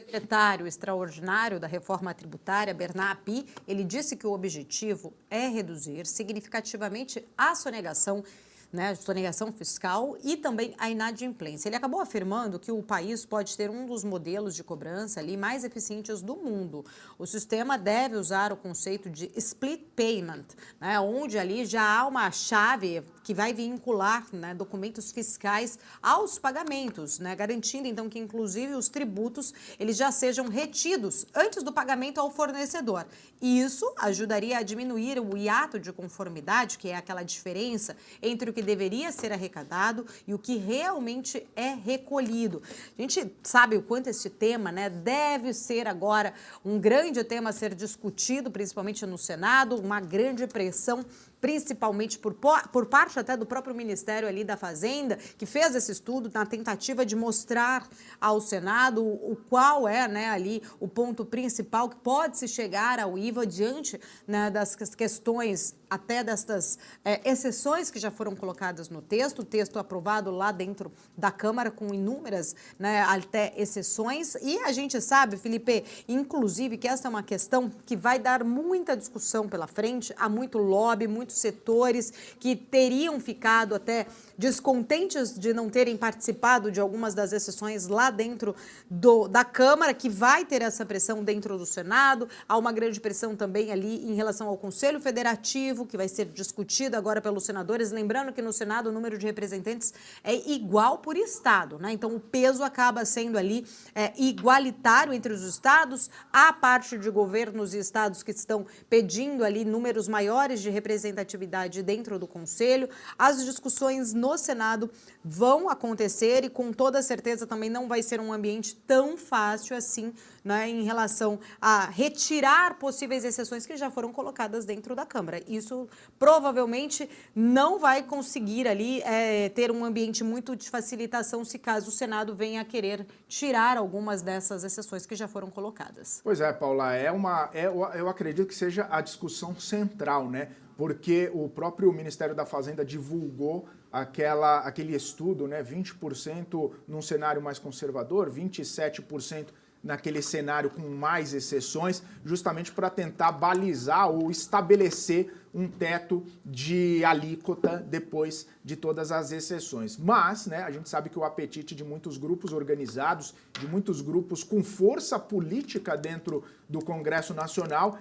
Secretário extraordinário da reforma tributária, Bernard Api, ele disse que o objetivo é reduzir significativamente a sonegação, né, sonegação fiscal e também a inadimplência. Ele acabou afirmando que o país pode ter um dos modelos de cobrança ali mais eficientes do mundo. O sistema deve usar o conceito de split payment, né, onde ali já há uma chave que vai vincular, né, documentos fiscais aos pagamentos, né, garantindo então que inclusive os tributos eles já sejam retidos antes do pagamento ao fornecedor. Isso ajudaria a diminuir o hiato de conformidade, que é aquela diferença entre o que deveria ser arrecadado e o que realmente é recolhido. A gente sabe o quanto esse tema, né, deve ser agora um grande tema a ser discutido, principalmente no Senado, uma grande pressão principalmente por parte até do próprio Ministério ali da Fazenda, que fez esse estudo na tentativa de mostrar ao Senado o qual é, né, ali o ponto principal que pode se chegar ao IVA diante, né, das questões até destas exceções que já foram colocadas no texto, o texto aprovado lá dentro da Câmara com inúmeras, né, até exceções. E a gente sabe, Felipe, inclusive que essa é uma questão que vai dar muita discussão pela frente, há muito lobby, muitos setores que teriam ficado até descontentes de não terem participado de algumas das exceções lá dentro da Câmara, que vai ter essa pressão dentro do Senado. Há uma grande pressão também ali em relação ao Conselho Federativo, que vai ser discutido agora pelos senadores. Lembrando que no Senado o número de representantes é igual por estado, né? Então o peso acaba sendo ali igualitário entre os estados. Há parte de governos e estados que estão pedindo ali números maiores de representatividade dentro do Conselho. As discussões no Senado vão acontecer e com toda certeza também não vai ser um ambiente tão fácil assim, né, em relação a retirar possíveis exceções que já foram colocadas dentro da Câmara. Isso provavelmente não vai conseguir ali ter um ambiente muito de facilitação se caso o Senado venha a querer tirar algumas dessas exceções que já foram colocadas. Pois é, Paula, eu acredito que seja a discussão central, né? Porque o próprio Ministério da Fazenda divulgou aquele estudo, né? 20% num cenário mais conservador, 27% naquele cenário com mais exceções, justamente para tentar balizar ou estabelecer um teto de alíquota depois de todas as exceções. Mas, né, a gente sabe que o apetite de muitos grupos organizados, de muitos grupos com força política dentro do Congresso Nacional,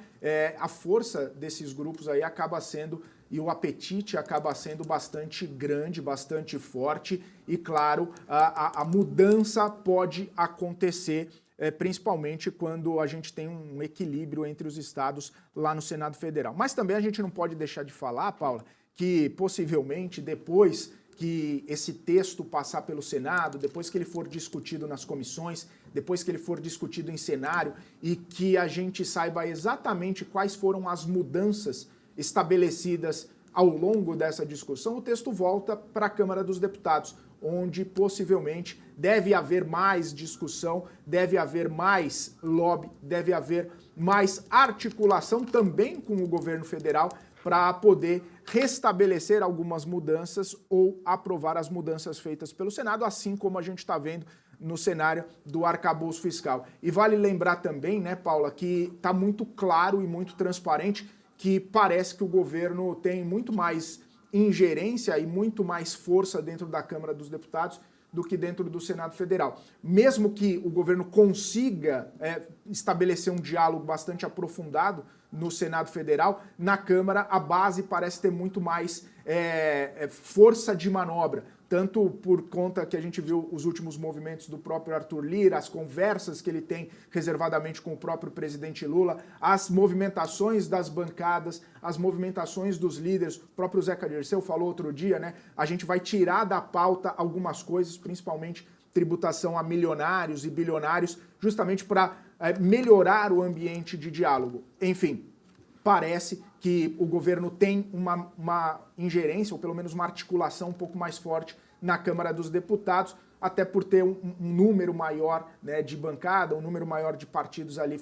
a força desses grupos aí acaba sendo, e o apetite acaba sendo bastante grande, bastante forte, e claro, a mudança pode acontecer principalmente quando a gente tem um equilíbrio entre os estados lá no Senado Federal. Mas também a gente não pode deixar de falar, Paula, que possivelmente depois que esse texto passar pelo Senado, depois que ele for discutido nas comissões, depois que ele for discutido em cenário e que a gente saiba exatamente quais foram as mudanças estabelecidas ao longo dessa discussão, o texto volta para a Câmara dos Deputados, onde possivelmente deve haver mais discussão, deve haver mais lobby, deve haver mais articulação também com o governo federal para poder restabelecer algumas mudanças ou aprovar as mudanças feitas pelo Senado, assim como a gente está vendo no cenário do arcabouço fiscal. E vale lembrar também, né, Paula, que está muito claro e muito transparente que parece que o governo tem muito mais ingerência e muito mais força dentro da Câmara dos Deputados do que dentro do Senado Federal. Mesmo que o governo consiga estabelecer um diálogo bastante aprofundado no Senado Federal, na Câmara a base parece ter muito mais força de manobra, tanto por conta que a gente viu os últimos movimentos do próprio Arthur Lira, as conversas que ele tem reservadamente com o próprio presidente Lula, as movimentações das bancadas, as movimentações dos líderes. O próprio Zeca Dirceu falou outro dia, né? A gente vai tirar da pauta algumas coisas, principalmente tributação a milionários e bilionários, justamente para melhorar o ambiente de diálogo. Enfim, parece que o governo tem uma ingerência, ou pelo menos uma articulação um pouco mais forte na Câmara dos Deputados, até por ter um número maior, né, de bancada, um número maior de partidos ali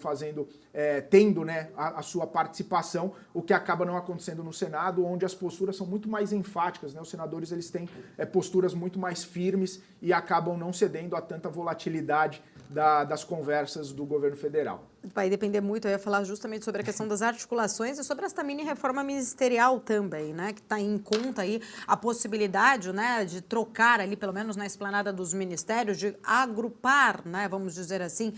tendo, né, a sua participação, o que acaba não acontecendo no Senado, onde as posturas são muito mais enfáticas, né? Os senadores eles têm posturas muito mais firmes e acabam não cedendo a tanta volatilidade das conversas do governo federal. Vai depender muito, eu ia falar justamente sobre a questão das articulações e sobre essa mini reforma ministerial também, né, que está em conta aí a possibilidade, né, de trocar ali, pelo menos na esplanada dos ministérios, de agrupar, né, vamos dizer assim,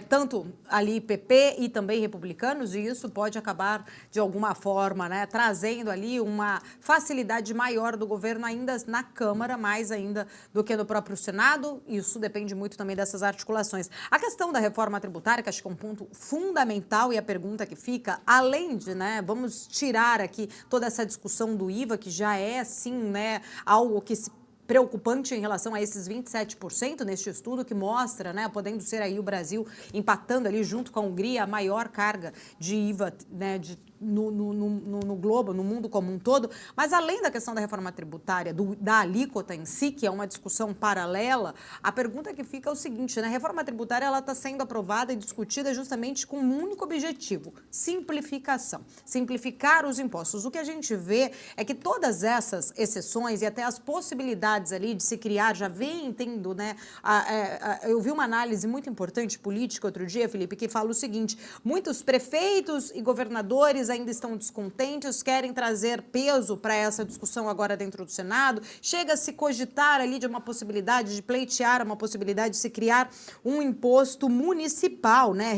tanto ali PP e também republicanos, e isso pode acabar de alguma forma, né, trazendo ali uma facilidade maior do governo ainda na Câmara, mais ainda do que no próprio Senado. Isso depende muito também dessas articulações. A questão da reforma tributária, que acho que é um ponto fundamental, e a pergunta que fica, além de, né, vamos tirar aqui toda essa discussão do IVA, que já é, sim, né, algo que se preocupante em relação a esses 27% neste estudo que mostra, né, podendo ser aí o Brasil empatando ali junto com a Hungria a maior carga de IVA, né, no globo, no mundo como um todo. Mas além da questão da reforma tributária, da alíquota em si, que é uma discussão paralela, a pergunta que fica é o seguinte, né, a reforma tributária ela está sendo aprovada e discutida justamente com um único objetivo, simplificação, simplificar os impostos. O que a gente vê é que todas essas exceções e até as possibilidades ali de se criar, já vem tendo, né, eu vi uma análise muito importante política outro dia, Felipe, que fala o seguinte, muitos prefeitos e governadores ainda estão descontentes, querem trazer peso para essa discussão agora dentro do Senado, chega a se cogitar ali de uma possibilidade de pleitear, uma possibilidade de se criar um imposto municipal, né,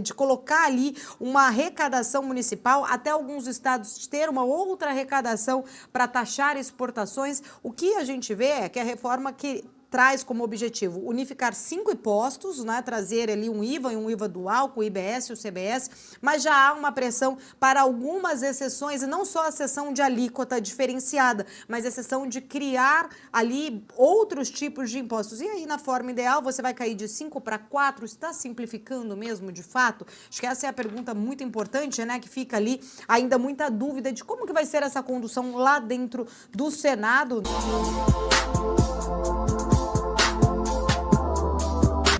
de colocar ali uma arrecadação municipal, até alguns estados ter uma outra arrecadação para taxar exportações. O que a gente vê é que a reforma que traz como objetivo unificar 5 impostos, né, trazer ali um IVA e um IVA dual, com o IBS e o CBS, mas já há uma pressão para algumas exceções, e não só a exceção de alíquota diferenciada, mas a exceção de criar ali outros tipos de impostos. E aí, na forma ideal, você vai cair de 5 para 4, está simplificando mesmo, de fato? Acho que essa é a pergunta muito importante, né, que fica ali ainda muita dúvida de como que vai ser essa condução lá dentro do Senado.